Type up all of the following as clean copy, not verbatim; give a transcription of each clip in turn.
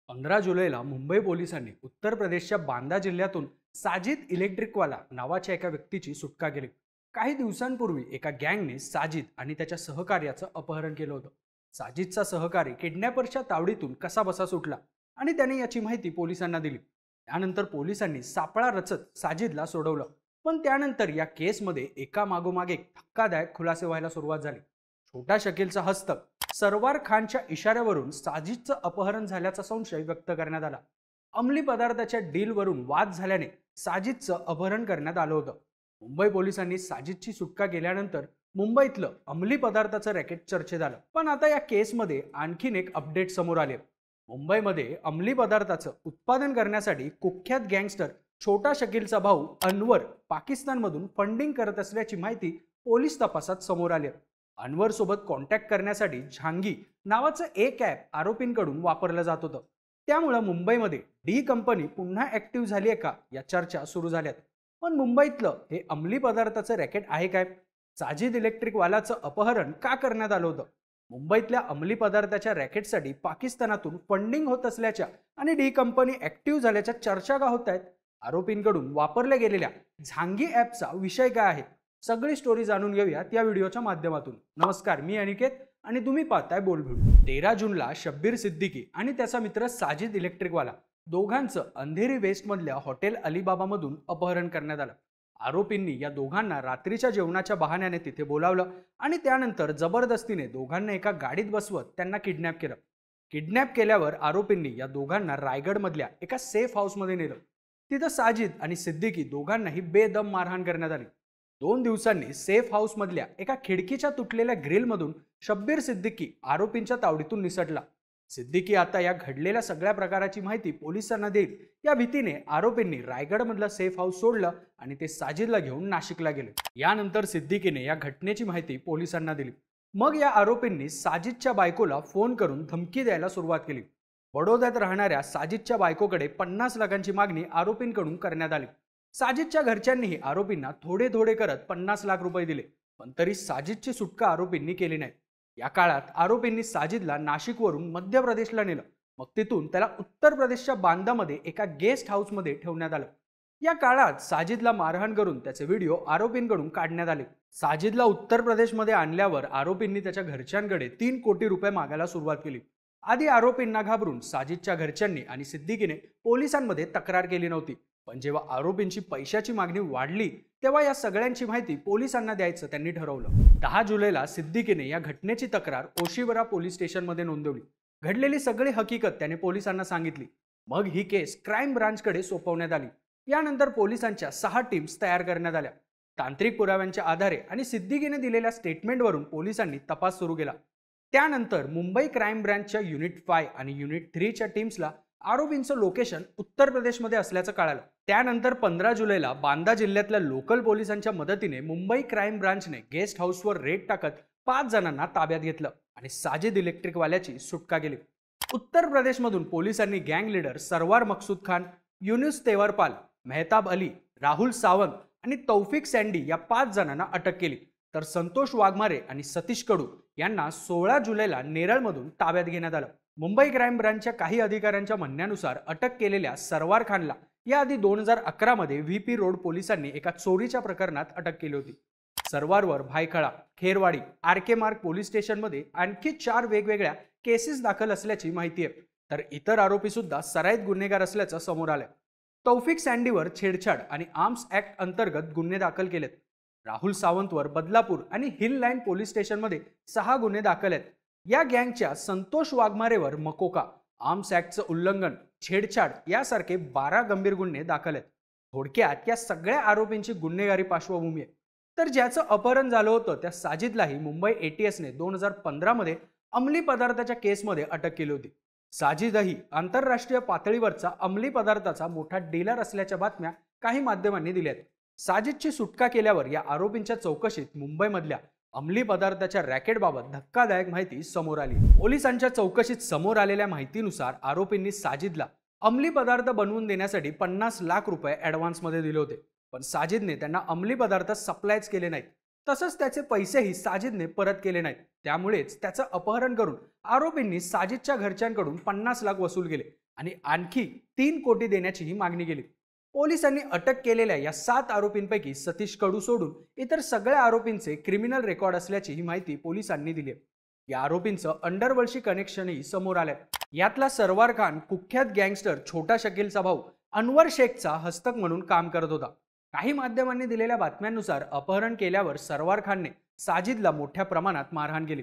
15 जुलैला मुंबई पोलिसांनी उत्तर प्रदेशच्या बांदा जिल्ह्यातून साजिद इलेक्ट्रिकवाला नावाच्या एका व्यक्तीची सुटका केली। काही दिवसांपूर्वी एका गँगने साजिद आणि त्याच्या सहकार्याचं अपहरण केलं होतं। साजिदचा सहकारी किडनॅपरच्या तावडीतून कसाबसा सुटला आणि त्याने याची माहिती पोलिसांना दिली। त्यानंतर पोलिसांनी सापळा रचत साजिदला सोडवलं। पण त्यानंतर या केसमध्ये एका मागोमाग एक धक्कादायक खुलासे व्हायला सुरुवात झाली। छोटा शकीलचा हस्तक सरवार खानच्या इशाऱ्यावरून साजिदचं अपहरण झाल्याचा संशय व्यक्त करण्यात आला। अंमली पदार्थाच्या डीलवरून वाद झाल्याने साजिदचं अपहरण करण्यात आलं होतं। मुंबई पोलिसांनी साजिदची सुटका केल्यानंतर मुंबईतलं अंमली पदार्थाचं रॅकेट चर्चेत आलं। पण आता या केसमध्ये आणखीन एक अपडेट समोर आले। मुंबईमध्ये अंमली पदार्थाचं उत्पादन करण्यासाठी कुख्यात गँगस्टर छोटा शकीलचा भाऊ अनवर पाकिस्तानमधून फंडिंग करत असल्याची माहिती पोलीस तपासात समोर आली आहे। अनवर सोबत कॉन्टॅक्ट करण्यासाठी झांगी नावाचं एक ॲप आरोपींकडून वापरलं जात होतं। त्यामुळे मुंबईमध्ये डी कंपनी पुन्हा ऍक्टिव्ह झाली आहे का या चर्चा सुरू झाल्यात। पण मुंबईतलं हे अंमली पदार्थाचं रॅकेट आहे काय? साजिद इलेक्ट्रिकवालाचं अपहरण का करण्यात आलं होतं? मुंबईतल्या अंमली पदार्थाच्या रॅकेटसाठी पाकिस्तानातून फंडिंग होत असल्याच्या आणि डी कंपनी ऍक्टिव्ह झाल्याच्या चर्चा का होत आहेत? आरोपींकडून वापरल्या गेलेल्या झांगी ॲपचा विषय काय आहे? सगळी स्टोरी जाणून घेऊयात या व्हिडिओच्या माध्यमातून। नमस्कार, मी अनिकेत आणि तुम्ही पाहताय बोल व्हिडिओ। 13 जूनला शब्बीर सिद्दीकी आणि त्याचा मित्र साजिद इलेक्ट्रिकवाला दोघांचं अंधेरी वेस्ट मधल्या हॉटेल अलिबाबामधून अपहरण करण्यात आलं। आरोपींनी या दोघांना रात्रीच्या जेवणाच्या बहाण्याने तिथे बोलावलं आणि त्यानंतर जबरदस्तीने दोघांना एका गाडीत बसवत त्यांना किडनॅप केलं। किडनॅप केल्यावर आरोपींनी या दोघांना रायगडमधल्या एका सेफ हाऊसमध्ये नेलं। तिथं साजिद आणि सिद्दीकी दोघांनाही बेदम मारहाण करण्यात आली। 2 दिवसांनी सेफ हाऊस मधल्या एका खिडकीच्या तुटलेल्या ग्रिलमधून शब्बीर सिद्दीकी आरोपींच्या तावडीतून निसटला। सिद्दीकी आता या घडलेल्या सगळ्या प्रकाराची माहिती पोलिसांना देईल या भीतीने आरोपींनी रायगडमधलं सेफ हाऊस सोडलं आणि ते साजिदला घेऊन नाशिकला गेले। यानंतर सिद्दीकीने या घटनेची माहिती पोलिसांना दिली। मग या आरोपींनी साजिदच्या बायकोला फोन करून धमकी द्यायला सुरुवात केली। बडोद्यात राहणाऱ्या साजिदच्या बायकोकडे 50 लाखांची मागणी आरोपींकडून करण्यात आली। साजिदच्या घरच्यांनीही आरोपींना थोडे थोडे करत 50 लाख रुपये दिले, पण तरी साजिदची सुटका आरोपींनी केली नाही। या काळात आरोपींनी साजिदला नाशिकवरून मध्य प्रदेशला नेलं। मग तिथून त्याला उत्तर प्रदेशच्या बांदामध्ये एका गेस्ट हाऊसमध्ये ठेवण्यात आलं। या काळात साजिदला मारहाण करून त्याचे व्हिडिओ आरोपींकडून काढण्यात आले। साजिदला उत्तर प्रदेशमध्ये आणल्यावर आरोपींनी त्याच्या घरच्यांकडे 3 कोटी रुपये मागायला सुरुवात केली। आधी आरोपींना घाबरून साजिदच्या घरच्यांनी आणि सिद्दीकीने पोलिसांमध्ये तक्रार केली नव्हती, पण जेव्हा आरोपींची पैशाची मागणी वाढली तेव्हा या सगळ्यांची माहिती पोलिसांना द्यायचं त्यांनी ठरवलं। 10 जुलैला सिद्दीकीने या घटनेची तक्रार ओशिवरा पोलीस स्टेशनमध्ये नोंदवली। घडलेली सगळी हकीकत त्याने पोलिसांना सांगितली। मग ही केस क्राईम ब्रांचकडे सोपवण्यात आली। यानंतर पोलिसांच्या 6 टीम्स तयार करण्यात आल्या। तांत्रिक पुराव्यांच्या आधारे आणि सिद्दीकीने दिलेल्या स्टेटमेंटवरून पोलिसांनी तपास सुरू केला। त्यानंतर मुंबई क्राईम ब्रांचच्या युनिट 5 आणि युनिट 3 च्या टीम्सला आरोपींचं लोकेशन उत्तर प्रदेशमध्ये असल्याचं कळालं। त्यानंतर 15 जुलैला बांदा जिल्ह्यातल्या लोकल पोलिसांच्या मदतीने मुंबई क्राईम ब्रांचने गेस्ट हाऊसवर रेड टाकत 5 जणांना ताब्यात घेतलं आणि साजिद इलेक्ट्रिकवाल्याची सुटका केली। उत्तर प्रदेशमधून पोलिसांनी गँग लीडर सरवार मकसूद खान, युनुस तेवरपाल, मेहताब अली, राहुल सावंत आणि तौफिक सँडी या 5 जणांना अटक केली। तर संतोष वाघमारे आणि सतीश कडू यांना 16 जुलैला नेरळमधून ताब्यात घेण्यात आलं। मुंबई क्राईम ब्रांचच्या काही अधिकाऱ्यांच्या म्हणण्यानुसार अटक केलेल्या सरवार खानला याआधी 2011 मध्ये व्हीपी रोड पोलिसांनी एका चोरीच्या प्रकरणात अटक केली होती। सरवारवर भायखळा, खेरवाडी, आरके मार्ग पोलीस स्टेशनमध्ये आणखी 4 वेगवेगळ्या केसेस दाखल असल्याची माहिती आहे। तर इतर आरोपी सुद्धा सराईत गुन्हेगार असल्याचं समोर आलंय। तौफिक सँडीवर छेडछाड आणि आर्म्स ऍक्ट अंतर्गत गुन्हे दाखल केलेत। राहुल सावंतवर बदलापूर आणि हिल लाईन पोलीस स्टेशनमध्ये 6 गुन्हे दाखल आहेत। या गँगच्या संतोष वाघमारेवर मकोका, आर्म्स ऍक्टचं उल्लंघन, छेडछाड यासारखे 12 गंभीर गुन्हे दाखल आहेत। थोडक्यात या सगळ्या आरोपींची गुन्हेगारी पार्श्वभूमी आहे। तर ज्याचं अपहरण झालं होतं त्या साजिदलाही मुंबई एटीएसने 2015 मध्ये अंमली पदार्थाच्या केसमध्ये अटक केली होती। साजिदही आंतरराष्ट्रीय पातळीवरचा अंमली पदार्थाचा मोठा डीलर असल्याच्या बातम्या काही माध्यमांनी दिल्या आहेत। साजिदची सुटका केल्यावर या आरोपींच्या चौकशीत मुंबईमधल्या अंमली पदार्थाच्या रॅकेटबाबत धक्कादायक माहिती समोर आली। पोलिसांच्या चौकशीत समोर आलेल्या माहितीनुसार आरोपींनी साजिदला अंमली पदार्थ बनवून देण्यासाठी 50 लाख रुपये ॲडव्हान्समध्ये दिले होते, पण साजिदने त्यांना अंमली पदार्थ सप्लायच केले नाहीत। तसंच त्याचे पैसेही साजिदने परत केले नाहीत. त्यामुळेच त्याचं अपहरण करून आरोपींनी साजिदच्या घरच्यांकडून 50 लाख वसूल केले आणि आणखी 3 कोटी देण्याचीही मागणी केली. पोलिसांनी अटक केलेल्या या 7 आरोपींपैकी सतीश कडू सोडून इतर सगळ्या आरोपींचे क्रिमिनल रेकॉर्ड असल्याची ही माहिती पोलिसांनी दिली आहे. या आरोपींचं अंडरवर्ल्डशी कनेक्शनही समोर आलंय. यातला सरवार खान कुख्यात गँगस्टर छोटा शकीलचा भाऊ अनवर शेखचा हस्तक म्हणून काम करत होता. काही माध्यमांनी दिलेल्या बातम्यांनुसार अपहरण केल्यावर सरवार खानने साजिदला मोठ्या प्रमाणात मारहाण केली.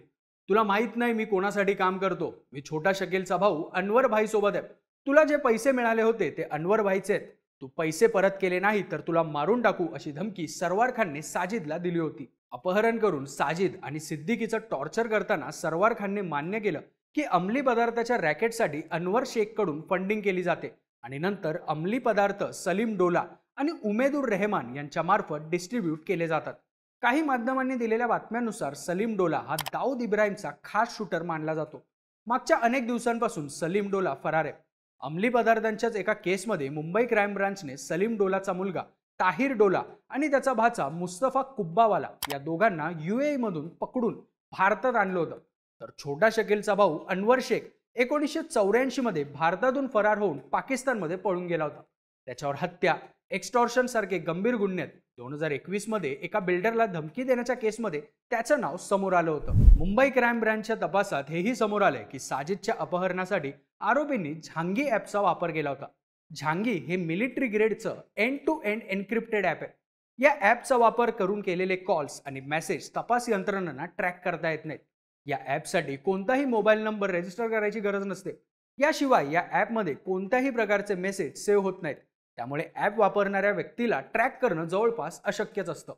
तुला माहित नाही मी कोणासाठी काम करतो, मी छोटा शकीलचा भाऊ अनवर भाई सोबत आहे. तुला जे पैसे मिळाले होते ते अनवर भाईचे आहेत. तू पैसे परत केले नाही तर तुला मारून टाकू अशी धमकी सरवार खानने साजिदला दिली होती. अपहरण करून साजिद आणि सिद्दीकीचं टॉर्चर करताना सरवार खानने मान्य केलं की अंमली पदार्थाच्या रॅकेटसाठी अनवर शेखकडून फंडिंग केली जाते आणि नंतर अंमली पदार्थ सलीम डोला आणि उमेदुर रेहमान यांच्या मार्फत डिस्ट्रीब्यूट केले जातात. काही माध्यमांनी दिलेल्या बातम्यांनुसार सलीम डोला हा दाऊद इब्राहिमचा खास शूटर मानला जातो. मागच्या अनेक दिवसांपासून सलीम डोला फरार आहे. अंमली पदार्थांच्याच एका केसमध्ये मुंबई क्राईम ब्रांचने सलीम डोलाचा मुलगा ताहिर डोला आणि त्याचा भाचा मुस्तफा कुब्बावाला या दोघांना UAE मधून पकडून भारतात आणलं होतं. तर छोटा शकीलचा भाऊ अनवर शेख 1984 मध्ये भारतातून फरार होऊन पाकिस्तानमध्ये पळून गेला होता. त्याच्यावर हत्या, एक्स्टॉर्शन सारखे गंभीर गुन्हे 2021 मध्ये एका बिल्डरला धमकी देण्याच्या केसमध्ये त्याचं नाव समोर आलं होतं. मुंबई क्राईम ब्रांचच्या तपासात हेही समोर आलंय की साजिदच्या अपहरणासाठी आरोपींनी झांगी ॲपचा वापर केला होता. झांगी हे मिलिटरी ग्रेडचं end to end encrypted app आहे. या ॲपचा वापर करून केलेले कॉल्स आणि मेसेज तपास यंत्रणांना ट्रॅक करता येत नाहीत. या ॲपसाठी कोणताही मोबाईल नंबर रजिस्टर करायची गरज नसते. याशिवाय या ॲपमध्ये कोणत्याही प्रकारचे मेसेज सेव्ह होत नाहीत. त्यामुळे ॲप वापरणाऱ्या व्यक्तीला ट्रॅक करणं जवळपास अशक्यच असतं.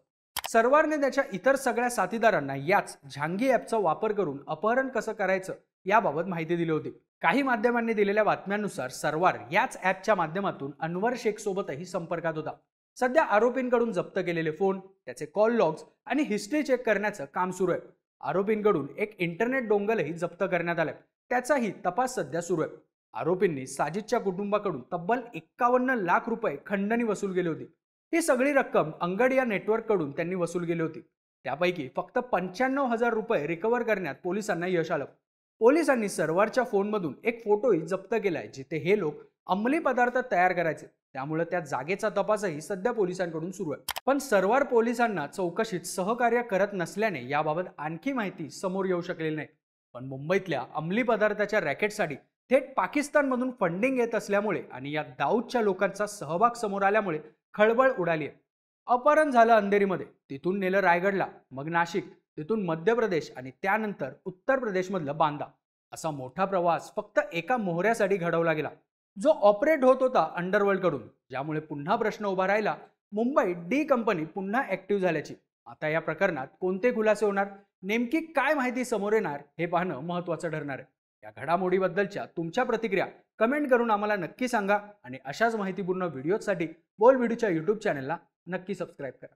सरवारने त्याच्या इतर सगळ्या साथीदारांना याच झांगी ॲपचा वापर करून अपहरण कसं करायचं याबाबत माहिती दिली होती. काही माध्यमांनी दिलेल्या बातम्यांनुसार सरवार याच ॲपच्या माध्यमातून अनवर शेख सोबतही संपर्कात होता. सध्या आरोपींकडून जप्त केलेले फोन, त्याचे कॉल लॉग्स आणि हिस्ट्री चेक करण्याचं काम सुरू आहे. आरोपींकडून एक इंटरनेट डोंगलही जप्त करण्यात आलाय. त्याचाही तपास सध्या सुरू आहे. आरोपींनी साजिदच्या कुटुंबाकडून तब्बल 51 लाख रुपये खंडणी वसूल केली होती. ही सगळी रक्कम अंगड या नेटवर्ककडून त्यांनी वसूल केली होती. त्यापैकी फक्त 95,000 रुपये रिकव्हर करण्यात पोलिसांना यश आलं. पोलिसांनी सरवारच्या फोनमधून एक फोटोही जप्त केलाय जिथे हे लोक अंमली पदार्थ तयार करायचे. त्यामुळे त्या जागेचा तपासही सध्या पोलिसांकडून सुरू आहे. पण सरवार पोलिसांना चौकशीत सहकार्य करत नसल्याने याबाबत आणखी माहिती समोर येऊ शकलेली नाही. पण मुंबईतल्या अंमली पदार्थाच्या रॅकेटसाठी थेट पाकिस्तानमधून फंडिंग येत असल्यामुळे आणि या दाऊदच्या लोकांचा सहभाग समोर आल्यामुळे खळबळ उडाली आहे. अपहरण झालं अंधेरीमध्ये, तिथून नेलं रायगडला, मग नाशिक, तिथून मध्य प्रदेश आणि त्यानंतर उत्तर प्रदेशमधलं बांदा. असा मोठा प्रवास फक्त एका मोहऱ्यासाठी घडवला गेला जो ऑपरेट होत होता अंडरवर्ल्डकडून. ज्यामुळे पुन्हा प्रश्न उभा राहिला मुंबई डी कंपनी पुन्हा ऍक्टिव्ह झाल्याची. आता या प्रकरणात कोणते खुलासे होणार, नेमकी काय माहिती समोर येणार हे पाहणं महत्त्वाचं ठरणार आहे. या घडामोडीबद्दलच्या तुमच्या प्रतिक्रिया कमेंट करून आम्हाला नक्की सांगा आणि अशाच माहितीपूर्ण व्हिडिओसाठी बोल व्हिडिओच्या YouTube चॅनलला नक्की सबस्क्राईब करा.